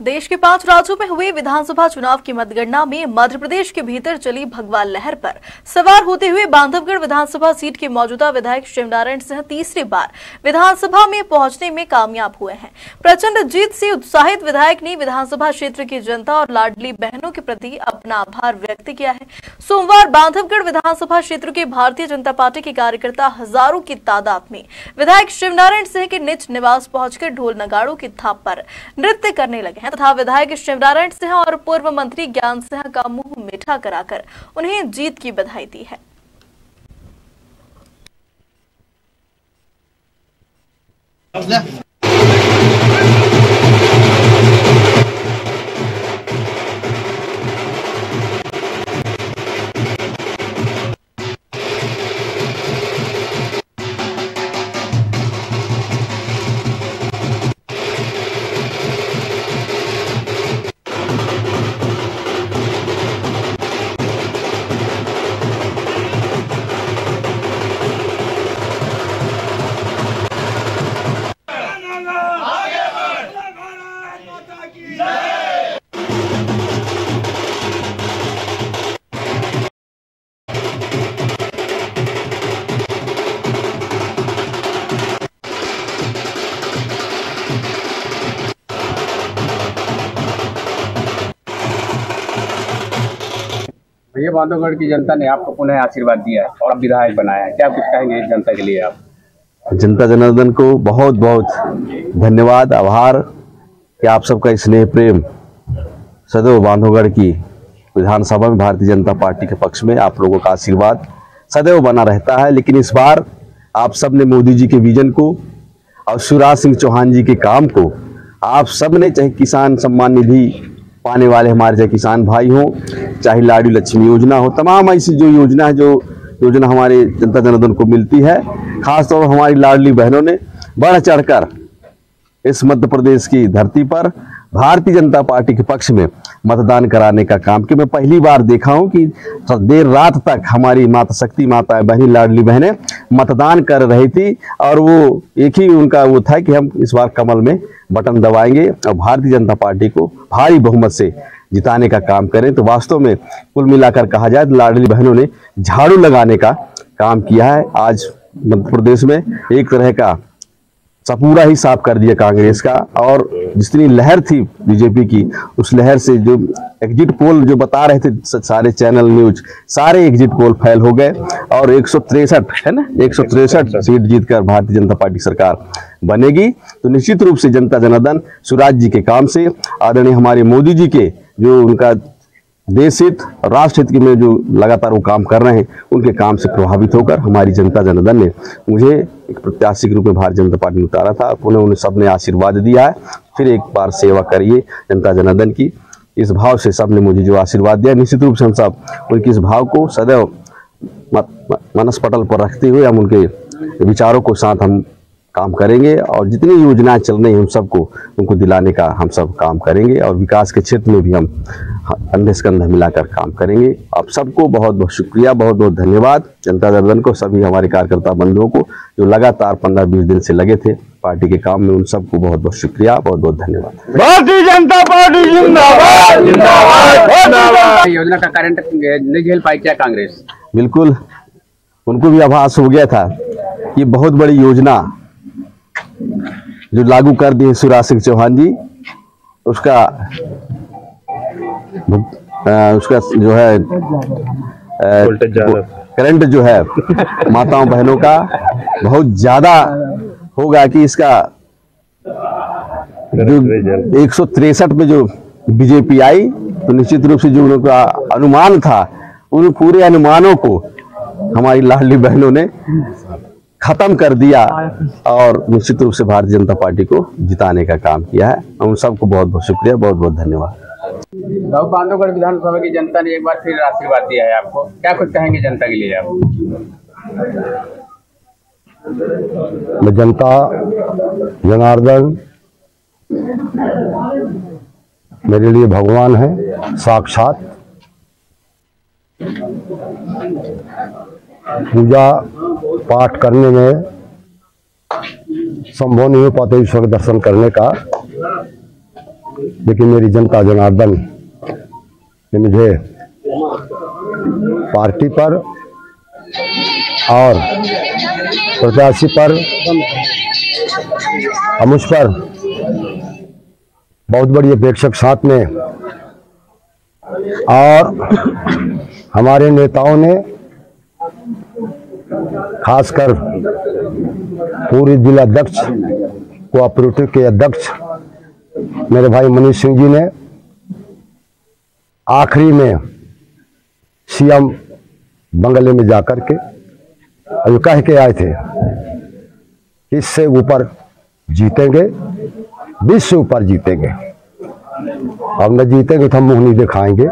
देश के 5 राज्यों में हुए विधानसभा चुनाव की मतगणना में मध्य प्रदेश के भीतर चली भगवा लहर पर सवार होते हुए बांधवगढ़ विधानसभा सीट के मौजूदा विधायक शिवनारायण सिंह तीसरी बार विधानसभा में पहुंचने में कामयाब हुए हैं। प्रचंड जीत से उत्साहित विधायक ने विधानसभा क्षेत्र की जनता और लाडली बहनों के प्रति अपना आभार व्यक्त किया है। सोमवार बांधवगढ़ विधानसभा क्षेत्र के भारतीय जनता पार्टी के कार्यकर्ता हजारों की तादाद में विधायक शिवनारायण सिंह के निज निवास पहुंचकर ढोल नगाड़ों की थाप पर नृत्य करने लगे हैं तथा विधायक शिवनारायण सिंह और पूर्व मंत्री ज्ञान सिंह का मुंह मीठा कराकर उन्हें जीत की बधाई दी है। ये बांधवगढ़ की जनता ने आपको पुनः आशीर्वाद दिया है और विधायक बनाया है, क्या कुछ कहेंगे जनता के लिए आप? जनता जनार्दन को बहुत बहुत धन्यवाद, आभार कि आप सबका स्नेह प्रेम सदैव बांधवगढ़ की विधानसभा में भारतीय जनता पार्टी के पक्ष में आप लोगों का आशीर्वाद सदैव बना रहता है। लेकिन इस बार आप सब ने मोदी जी के विजन को और शिवराज सिंह चौहान जी के काम को आप सब ने, चाहे किसान सम्मान निधि पाने वाले हमारे चाहे किसान भाई हों, चाहे लाडली लक्ष्मी योजना हो, तमाम ऐसी जो योजना है, जो योजना हमारे जनता जनार्दन को मिलती है, खासतौर पर हमारी लाडली बहनों ने बढ़ चढ़कर इस मध्य प्रदेश की धरती पर भारतीय जनता पार्टी के पक्ष में मतदान कराने का काम कि मैं पहली बार देखा हूं कि देर रात तक हमारी माता शक्ति माता बहनी लाडली बहनें मतदान कर रही थी और वो एक ही उनका वो था कि हम इस बार कमल में बटन दबाएंगे और भारतीय जनता पार्टी को भारी बहुमत से जिताने का काम करें। तो वास्तव में कुल मिलाकर कहा जाए तो लाडली बहनों ने झाड़ू लगाने का काम किया है। आज मध्य प्रदेश में एक तरह का सपूरा ही साफ कर दिया कांग्रेस का, और जितनी लहर थी बीजेपी की उस लहर से जो एग्जिट पोल जो बता रहे थे सारे चैनल न्यूज, सारे एग्जिट पोल फेल हो गए और 163 है ना, 163 सीट जीतकर भारतीय जनता पार्टी सरकार बनेगी। तो निश्चित रूप से जनता जनार्दन शिवराज जी के काम से, आदरणीय हमारे मोदी जी के जो उनका देश हित और राष्ट्र हित में जो लगातार वो काम कर रहे हैं, उनके काम से प्रभावित होकर हमारी जनता जनार्दन ने मुझे एक प्रत्याशी के रूप में भारतीय जनता पार्टी में उतारा था। पुनः उन्हें सबने आशीर्वाद दिया है, फिर एक बार सेवा करिए जनता जनार्दन की, इस भाव से सबने मुझे जो आशीर्वाद दिया, निश्चित रूप से हम सब उनके इस भाव को सदैव मनस पटल पर रखते हुए हम उनके विचारों को साथ हम काम करेंगे और जितनी योजनाएं चल रही हैं हम सबको उनको दिलाने का हम सब काम करेंगे और विकास के क्षेत्र में भी हम कंधे से कंधा मिलाकर काम करेंगे। आप सबको बहुत बहुत शुक्रिया, बहुत बहुत धन्यवाद। जनता जनार्दन को, सभी हमारे कार्यकर्ता बंधुओं को जो लगातार 15-20 दिन से लगे थे पार्टी के काम में, उन सबको बहुत बहुत शुक्रिया, बहुत बहुत धन्यवाद। भारतीय जनता पार्टी जिंदाबाद जिंदाबाद। योजना का करंट नहीं झेल पाई क्या कांग्रेस? बिल्कुल, उनको भी आभास हो गया था। ये बहुत बड़ी योजना जो लागू कर दी है शिवराज सिंह चौहान जी, उसका जो है करंट जो है माताओं बहनों का बहुत ज्यादा होगा कि इसका जो 163 में जो बीजेपी आई, तो निश्चित रूप से जो उनका अनुमान था उन पूरे अनुमानों को हमारी लाडली बहनों ने खत्म कर दिया और निश्चित रूप से भारतीय जनता पार्टी को जिताने का काम किया है। उन सबको बहुत बहुत शुक्रिया, बहुत बहुत धन्यवाद। बांधवगढ़ विधानसभा की जनता ने एक बार फिर आशीर्वाद दिया है आपको, क्या कुछ कहेंगे जनता के लिए आप? मैं जनता जनार्दन मेरे लिए भगवान है साक्षात। पूजा पाठ करने में संभव नहीं हो पाता ईश्वर के दर्शन करने का, लेकिन मेरी जनता जनार्दन ने मुझे पार्टी पर और प्रत्याशी पर और मुझ पर बहुत बड़ी अपेक्षा के साथ में और हमारे नेताओं ने खासकर पूर्व जिला अध्यक्ष कोऑपरेटिव के अध्यक्ष मेरे भाई मनीष सिंह जी ने आखिरी में सीएम बंगले में जाकर के और कह के आए थे कि इससे ऊपर जीतेंगे, 20 से ऊपर जीतेंगे, अब न जीतेंगे तो हम मुंह नहीं दिखाएंगे,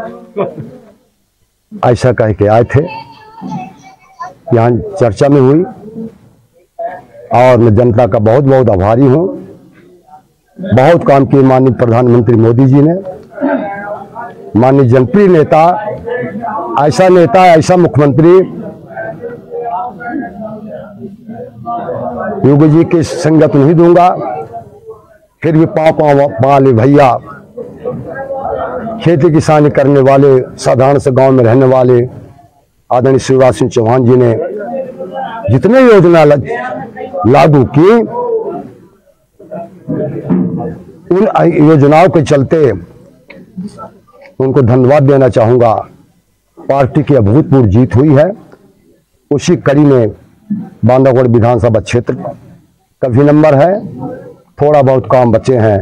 ऐसा कह के आए थे। यहाँ चर्चा में हुई और मैं जनता का बहुत बहुत आभारी हूँ। बहुत काम किए माननीय प्रधानमंत्री मोदी जी ने, माननीय जनप्रिय नेता, ऐसा मुख्यमंत्री योगी जी की संगत नहीं दूंगा। फिर भी पाँव वाले भैया, खेती किसानी करने वाले, साधारण से गांव में रहने वाले आदरणीय शिवराज सिंह चौहान जी ने जितने योजना लागू की, उन योजनाओं के चलते उनको धन्यवाद देना चाहूंगा। पार्टी की अभूतपूर्व जीत हुई है। उसी कड़ी में बांधवगढ़ विधानसभा क्षेत्र का भी नंबर है। थोड़ा बहुत काम बचे हैं,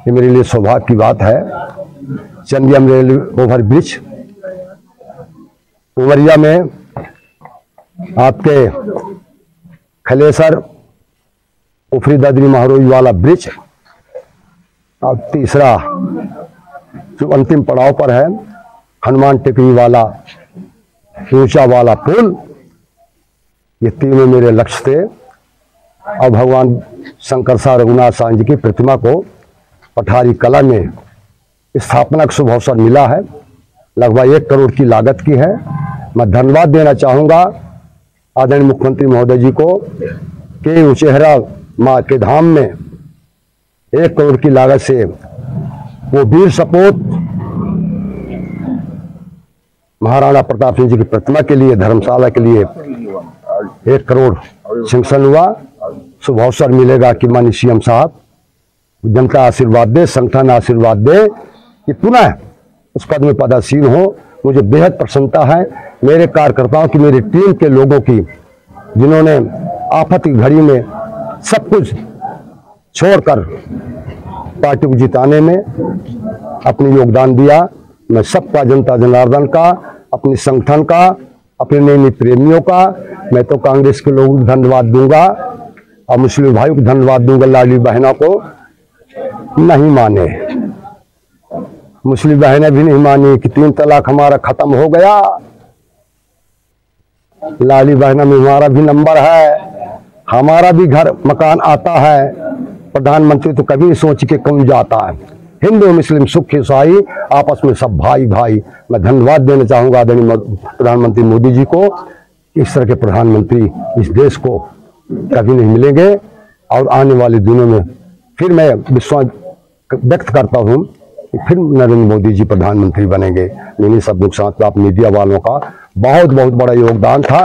ये मेरे लिए सौभाग्य की बात है। चंदियम रेल ओवर ब्रिज, उमरिया में आपके खलेसर उफरी ददरी महारोई वाला ब्रिज, और तीसरा जो अंतिम पड़ाव पर है हनुमान टिकरी वाला ऊंचा वाला पुल, ये तीनों मेरे लक्ष्य थे। और भगवान शंकर साह रघुनाथ साह जी की प्रतिमा को पठारी कला में स्थापना का शुभ अवसर मिला है। लगभग 1 करोड़ की लागत की है। मैं धन्यवाद देना चाहूँगा आदरणीय मुख्यमंत्री महोदय जी को कि उचेहरा माँ के धाम में 1 करोड़ की लागत से वो वीर सपूत महाराणा प्रताप सिंह जी की प्रतिमा के लिए, धर्मशाला के लिए 1 करोड़ सैंक्शन हुआ। शुभ अवसर मिलेगा कि माननीय सीएम साहब जनता आशीर्वाद दे, संगठन आशीर्वाद दे कि पुनः उस पद में पदासीन हो। मुझे बेहद प्रसन्नता है मेरे कार्यकर्ताओं की, मेरी टीम के लोगों की, जिन्होंने आफत की घड़ी में सब कुछ छोड़कर पार्टी को जिताने में अपनी योगदान दिया। मैं सबका, जनता जनार्दन का, अपने संगठन का, अपने नए प्रेमियों का, मैं तो कांग्रेस के लोगों को धन्यवाद दूंगा और मुस्लिम भाइयों को धन्यवाद दूंगा। लाडली बहनों को नहीं माने, मुस्लिम बहनें भी नहीं मानी कि 3 तलाक हमारा खत्म हो गया। लाडली बहना में हमारा भी नंबर है, हमारा भी घर मकान आता है। प्रधानमंत्री तो कभी सोच के कौन जाता है। हिंदू मुस्लिम सुख ईसाई आपस में सब भाई भाई। मैं धन्यवाद देना चाहूंगा आदरणीय प्रधानमंत्री मोदी जी को। इस तरह के प्रधानमंत्री इस देश को कभी नहीं मिलेंगे और आने वाले दिनों में फिर मैं विश्वास व्यक्त करता हूं कि फिर नरेंद्र मोदी जी प्रधानमंत्री बनेंगे। इन्हीं शब्दों के साथ आप मीडिया वालों का बहुत बहुत बड़ा योगदान था।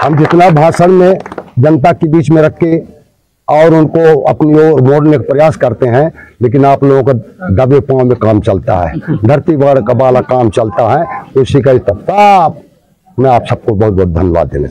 हम जितना भाषण में जनता के बीच में रख के और उनको अपनी ओर मोड़ने का प्रयास करते हैं, लेकिन आप लोगों का दबे पांव में काम चलता है, धरती पर कबाला काम चलता है। उसी का तब मैं आप सबको बहुत बहुत धन्यवाद देना।